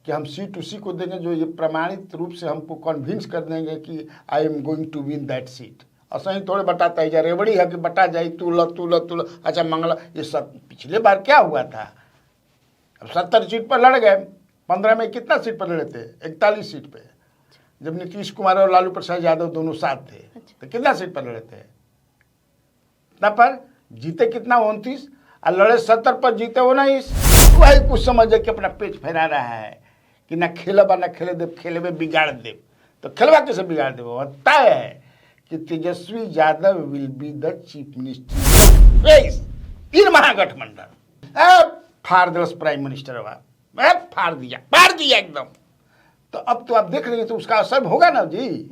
कि हम सीट उसी को देंगे जो ये प्रमाणित रूप से हमको कन्विंस कर देंगे कि I am going to win that seat. और सही थोड़े बटाता ही जा रहे बड़ी है कि बटा जाए तू ल अच्छा मंगला। ये सब पिछले बार क्या हुआ था, अब 70 सीट पर लड़ गए, 15 में कितना सीट पर लड़े थे, 41 सीट पे, जब नीतीश कुमार और लालू प्रसाद यादव दोनों साथ थे। तो कितना सीट पर लड़े थे, इतना पर जीते कितना 29 और लड़े 70 पर जीते 19। वही कुछ समझ कि अपना पेट फैला रहा है कि ना खेलब ना खेले दे, खेले में बिगाड़ दे। तो खेलवा कैसे बिगाड़ दे, वो तय है कि Tejashwi Yadav will be the chief minister face in Mahagathbandhan. फाड़ दिवस प्राइम मिनिस्टर फाड़ दिया एकदम। तो अब तो आप देख रहे हैं तो उसका असर होगा ना जी।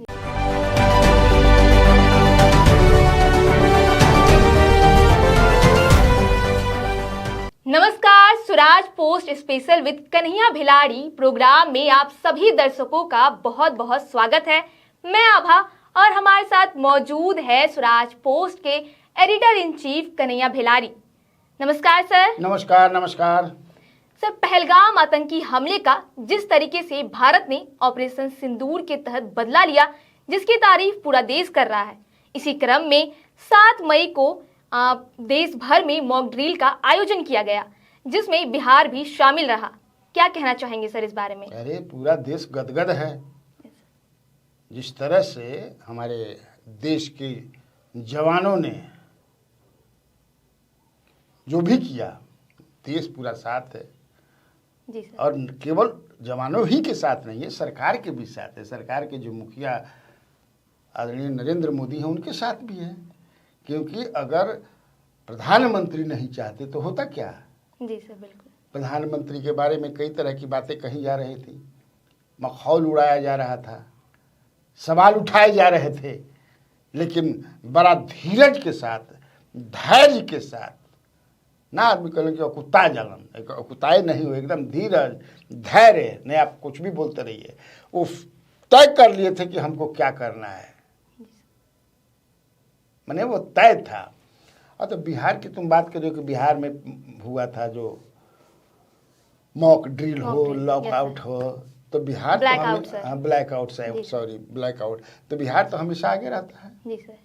नमस्कार, Swaraj post special with Kanhaiya Bhiladi programme में आप सभी दर्शकों का बहुत बहुत स्वागत है। मैं आभा और हमारे साथ मौजूद है स्वराज पोस्ट के एडिटर इन चीफ कन्हैया भिलाड़ी। नमस्कार सर। नमस्कार सर, पहलगाम आतंकी हमले का जिस तरीके से भारत ने ऑपरेशन सिंदूर के तहत बदला लिया, जिसकी तारीफ पूरा देश कर रहा है, इसी क्रम में 7 मई को देश भर में मॉक ड्रिल का आयोजन किया गया, जिसमें बिहार भी शामिल रहा। क्या कहना चाहेंगे सर इस बारे में? अरे पूरा देश गदगद है। जिस तरह से हमारे देश के जवानों ने जो भी किया, देश पूरा साथ है। जी सर। और केवल जवानों ही के साथ नहीं है, सरकार के भी साथ है। सरकार के जो मुखिया आदरणीय नरेंद्र मोदी हैं उनके साथ भी है, क्योंकि अगर प्रधानमंत्री नहीं चाहते तो होता क्या। जी सर, बिल्कुल। प्रधानमंत्री के बारे में कई तरह की बातें कही जा रही थी, मखौल उड़ाया जा रहा था, सवाल उठाए जा रहे थे, लेकिन बड़ा धीरज के साथ, धैर्य के साथ ना आदमी कहें कि अकुता जलन, अकुताए नहीं हो, एकदम धीरज धैर्य नहीं, आप कुछ भी बोलते रहिए। वो तय कर लिए थे कि हमको क्या करना है, मैंने वो तय था। और तो बिहार की तुम बात करिए कि बिहार में हुआ था जो मॉक ड्रिल हो, लॉकआउट हो, तो बिहार ब्लैकआउट तो बिहार तो हमेशा आगे रहता है। जी सर।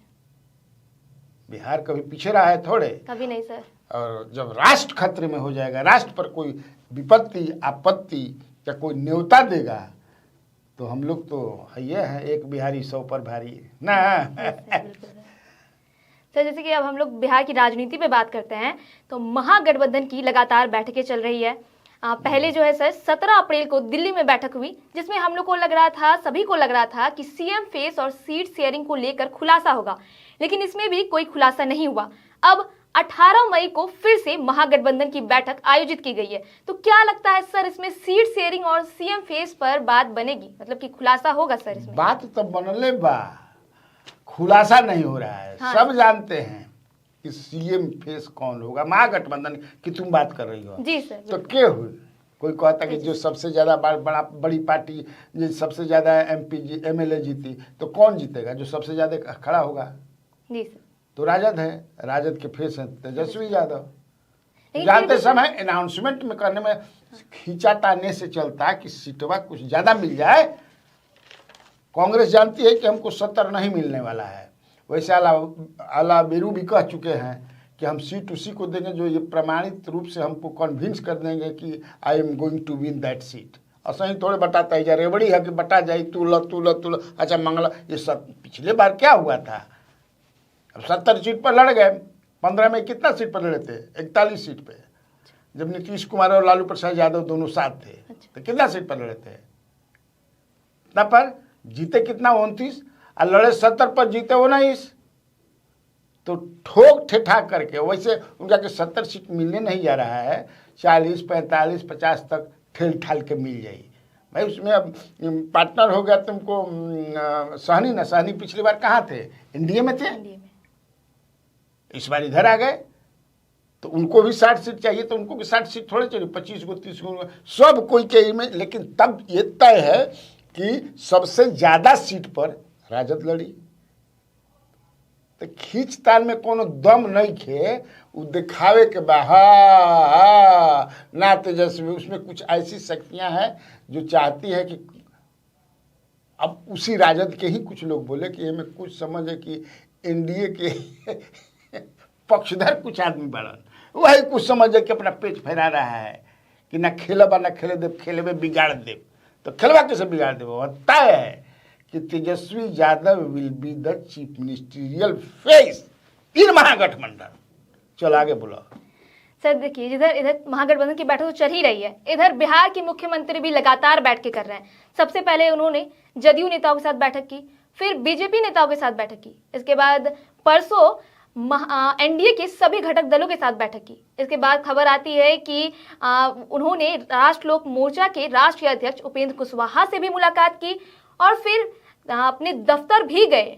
बिहार कभी पीछे रहा है थोड़े, कभी नहीं सर। और जब राष्ट्र खतरे में हो जाएगा, राष्ट्र पर कोई विपत्ति आपत्ति या कोई न्योता देगा, तो हम लोग तो ये हैं, एक बिहारी 100 पर भारी ना। सर, जैसे कि अब हम लोग बिहार की राजनीति पे बात करते हैं, तो महागठबंधन की लगातार बैठकें चल रही है। पहले जो है सर 17 अप्रैल को दिल्ली में बैठक हुई, जिसमें हम लोग को लग रहा था, सभी को लग रहा था कि सीएम फेस और सीट शेयरिंग को लेकर खुलासा होगा, लेकिन इसमें भी कोई खुलासा नहीं हुआ। अब 18 मई को फिर से महागठबंधन की बैठक आयोजित की गई है, तो क्या लगता है सर इसमें सीट शेयरिंग और सीएम फेस पर बात बनेगी, मतलब कि खुलासा होगा सर इसमें? बात तो बनले बा, खुलासा नहीं हो रहा है। हाँ। सब जानते हैं कि सीएम फेस कौन होगा, महागठबंधन की तुम बात कर रही हो। जी सर। तो क्या हुई, कोई कहता कि जो सबसे ज्यादा बड़ी पार्टी, जो सबसे ज्यादा एमएलए जीती, तो कौन जीतेगा? जो सबसे ज्यादा खड़ा होगा। जी सर। तो राजद है, राजद के फेस हैं तेजस्वी यादव। जानते समय अनाउंसमेंट में करने में खींचाताने से चलता कि सीटवा कुछ ज्यादा मिल जाए। कांग्रेस जानती है कि हमको 70 नहीं मिलने वाला है, वैसे आला बेरू भी कह चुके हैं कि हम सीट उसी को देंगे जो ये प्रमाणित रूप से हमको कन्विंस कर देंगे कि I am going to win that seat. और सही थोड़े बटाता ही जा रहे बड़ी है कि बटा जाए तू ल अच्छा मंगला। ये सब पिछले बार क्या हुआ था, अब 70 सीट पर लड़ गए, 15 में कितना सीट पर लड़े थे, 41 सीट पे, जब नीतीश कुमार और लालू प्रसाद यादव दोनों साथ थे। तो कितना सीट पर लड़े थे, इतना पर जीते कितना 29 और लड़े 70 पर जीते 19। तो ठोक ठेठाक करके, वैसे उनका कि 70 सीट मिलने नहीं जा रहा है, 40 45 50 तक ठेल ठाल के मिल जाएगी भाई। उसमें अब पार्टनर हो गया तुमको सहनी ना, सहनी पिछली बार कहाँ थे, एनडीए में थे, इस बार इधर आ गए, तो उनको भी 60 सीट चाहिए, तो उनको भी 60 सीट थोड़े चाहिए, 25 को 30 को सब कोई के में। लेकिन तब ये तय है कि सबसे ज्यादा सीट पर राजद लड़ी, तो खींचतान में कोनो दम नहीं खे, उ दिखावे के बा हा ना तेजस्वी। उसमें कुछ ऐसी शक्तियां हैं जो चाहती है कि अब उसी राजद के ही कुछ लोग बोले कि हमें कुछ समझ है कि एनडीए के पक्षधर कुछ आदमी बढ़न, वही कुछ समझ है कि अपना पेट फैला रहा है कि ना खेलबा ना खेले दे, खेले में बिगाड़ दे। तो खेलवा कैसे बिगाड़ दे? वो तय है कि Tejashwi Yadav will be the chief ministerial face in Mahagathbandhan. चलो आगे बोलो। सर देखिए, जिधर इधर महागठबंधन की बैठक तो चल ही रही है, इधर बिहार के मुख्यमंत्री भी लगातार बैठ के कर रहे हैं। सबसे पहले उन्होंने जदयू नेताओं के साथ बैठक की, फिर बीजेपी नेताओं के साथ बैठक की, इसके बाद परसों एनडीए के सभी घटक दलों के साथ बैठक की। इसके बाद खबर आती है कि उन्होंने राष्ट्र लोक मोर्चा के राष्ट्रीय अध्यक्ष उपेंद्र कुशवाहा से भी मुलाकात की और फिर अपने दफ्तर भी गए।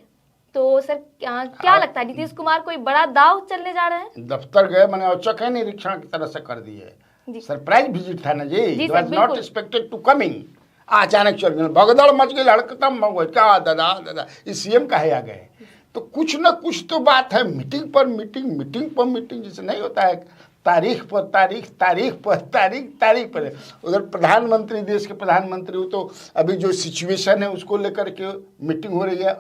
तो सर क्या लगता है, नीतीश कुमार कोई बड़ा दाव चलने जा रहे हैं? दफ्तर गए, मैंने औचक है निरीक्षण की तरह से कर दिए। सरप्राइज विजिट था ना जी, was not expected to coming. अचानक चल गए, भगदड़ मच गई, हड़कतम हो गई, क्या दादा दादा इस सीएम कहे आ गए। तो कुछ न कुछ तो बात है, मीटिंग पर मीटिंग, मीटिंग पर मीटिंग, जैसे नहीं होता है तारीख पर तारीख, तारीख पर तारीख, तारीख पर। उधर प्रधानमंत्री, देश के प्रधानमंत्री, तो अभी जो सिचुएशन है उसको लेकर के मीटिंग हो रही है,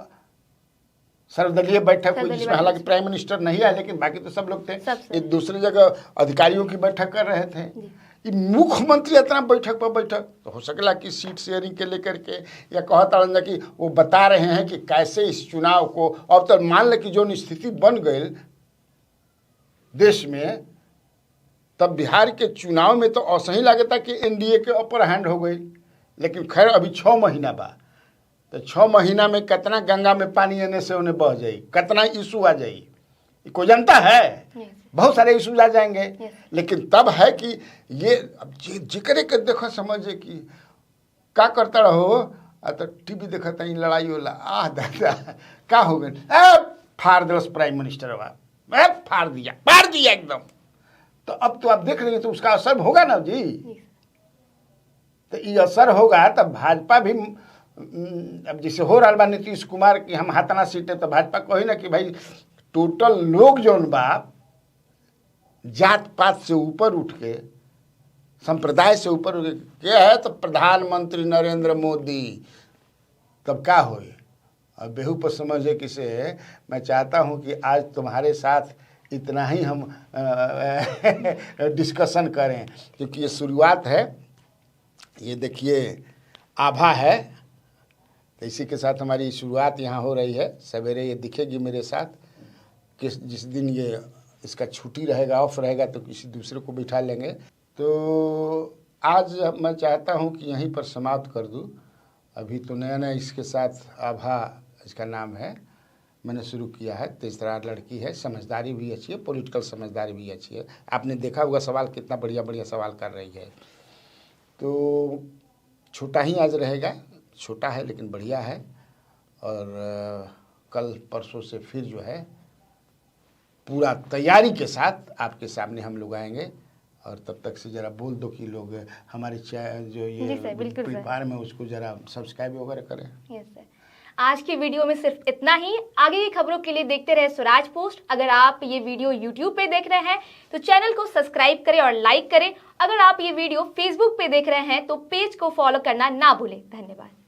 सर्वदलीय बैठक हुई, जिसमें हालांकि प्राइम मिनिस्टर नहीं आए लेकिन बाकी तो सब लोग थे। एक दूसरी जगह अधिकारियों की बैठक कर रहे थे। मुख्यमंत्री इतना बैठक पर बैठक, तो हो सकेला कि सीट शेयरिंग के लेकर के या कहता रहा कि वो बता रहे हैं कि कैसे इस चुनाव को, अब तो मान ले कि जो स्थिति बन गई देश में, तब बिहार के चुनाव में तो ऐसा ही लगता कि एनडीए के अपर हैंड हो गई। लेकिन खैर अभी 6 महीना बा, तो 6 महीना में कितना गंगा में पानी आने से उन्हें बह जाई, कितना इशू आ जाई, कोई जानता है? बहुत सारे इशूज आ जाएंगे। लेकिन तब है कि ये अब जिक्र के देखो समझे कि क्या करता रहो, तो टीवी देखता ही लड़ाई होला, दादा क्या हो गए, फाड़ दिवस प्राइम मिनिस्टर फाड़ दिया एकदम। तो अब तो आप देख रहे हैं, तो उसका असर होगा ना जी। तो ये असर होगा तब भाजपा भी, अब जैसे हो रहा बा नीतीश कुमार की हम हाथना सीटे, तो भाजपा कही ना कि भाई टोटल लोग जौन बा जात पात से ऊपर उठ के, संप्रदाय से ऊपर उठ के है, तो प्रधानमंत्री नरेंद्र मोदी। तब क्या हो? और बेहू पर समझे किसे, मैं चाहता हूं कि आज तुम्हारे साथ इतना ही हम डिस्कशन करें, क्योंकि ये शुरुआत है। ये देखिए आभा है, तो इसी के साथ हमारी शुरुआत यहाँ हो रही है। सवेरे ये दिखेगी मेरे साथ, जिस दिन ये इसका छुट्टी रहेगा, ऑफ रहेगा, तो किसी दूसरे को बिठा लेंगे। तो आज मैं चाहता हूँ कि यहीं पर समाप्त कर दूँ। अभी तो नया नया इसके साथ आभा इसका नाम है, मैंने शुरू किया है। तेजतर्रार लड़की है, समझदारी भी अच्छी है, पॉलिटिकल समझदारी भी अच्छी है। आपने देखा होगा सवाल कितना बढ़िया बढ़िया सवाल कर रही है। तो छोटा ही आज रहेगा, छोटा है लेकिन बढ़िया है। और कल परसों से फिर जो है पूरा तैयारी के साथ आपके सामने हम लोग आएंगे। और तब तक से ज़रा बोल दो कि लोग हमारे जो ये प्लेटफॉर्म है उसको ज़रा सब्सक्राइब वगैरह करें। यस सर, आज की वीडियो में सिर्फ इतना ही। आगे की खबरों के लिए देखते रहे स्वराज पोस्ट। अगर आप ये वीडियो यूट्यूब पे देख रहे हैं तो चैनल को सब्सक्राइब करें और लाइक करें। अगर आप ये वीडियो फेसबुक पे देख रहे हैं तो पेज को फॉलो करना ना भूलें। धन्यवाद।